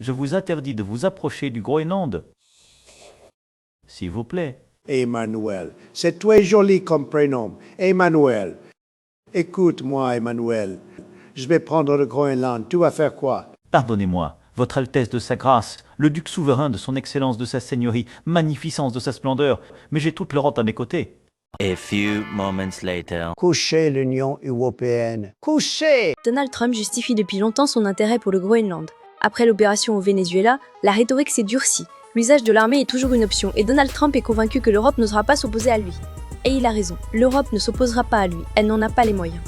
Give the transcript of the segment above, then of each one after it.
Je vous interdis de vous approcher du Groenland. S'il vous plaît. Emmanuel, c'est très joli comme prénom. Emmanuel. Écoute-moi, Emmanuel. Je vais prendre le Groenland. Tu vas faire quoi? Pardonnez-moi, Votre Altesse de sa grâce, le duc souverain de son excellence de sa seigneurie, magnificence de sa splendeur, mais j'ai toute l'Europe à mes côtés. A few moments later. Couchez l'Union européenne. Couchez! Donald Trump justifie depuis longtemps son intérêt pour le Groenland. Après l'opération au Venezuela, la rhétorique s'est durcie. L'usage de l'armée est toujours une option et Donald Trump est convaincu que l'Europe n'osera pas s'opposer à lui. Et il a raison, l'Europe ne s'opposera pas à lui, elle n'en a pas les moyens.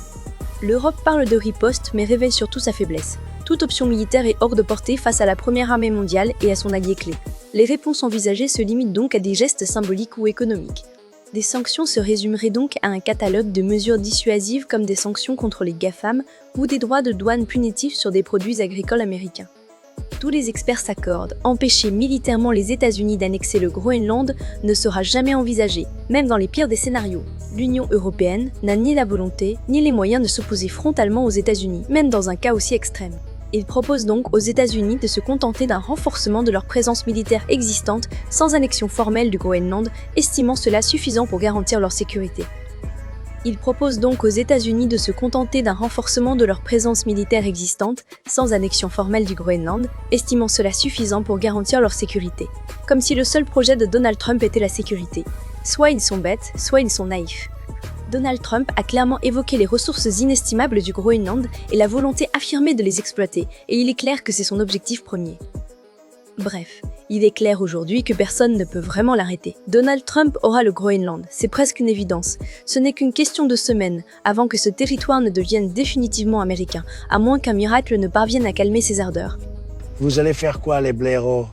L'Europe parle de riposte mais révèle surtout sa faiblesse. Toute option militaire est hors de portée face à la première armée mondiale et à son allié clé. Les réponses envisagées se limitent donc à des gestes symboliques ou économiques. Des sanctions se résumeraient donc à un catalogue de mesures dissuasives comme des sanctions contre les GAFAM ou des droits de douane punitifs sur des produits agricoles américains. Tous les experts s'accordent, empêcher militairement les États-Unis d'annexer le Groenland ne sera jamais envisagé, même dans les pires des scénarios. L'Union européenne n'a ni la volonté, ni les moyens de s'opposer frontalement aux États-Unis, même dans un cas aussi extrême. Il propose donc aux États-Unis de se contenter d'un renforcement de leur présence militaire existante sans annexion formelle du Groenland, estimant cela suffisant pour garantir leur sécurité. Il propose donc aux États-Unis de se contenter d'un renforcement de leur présence militaire existante, sans annexion formelle du Groenland, estimant cela suffisant pour garantir leur sécurité. Comme si le seul projet de Donald Trump était la sécurité. Soit ils sont bêtes, soit ils sont naïfs. Donald Trump a clairement évoqué les ressources inestimables du Groenland et la volonté affirmée de les exploiter, et il est clair que c'est son objectif premier. Bref, il est clair aujourd'hui que personne ne peut vraiment l'arrêter. Donald Trump aura le Groenland, c'est presque une évidence. Ce n'est qu'une question de semaines avant que ce territoire ne devienne définitivement américain, à moins qu'un miracle ne parvienne à calmer ses ardeurs. Vous allez faire quoi, les blaireaux?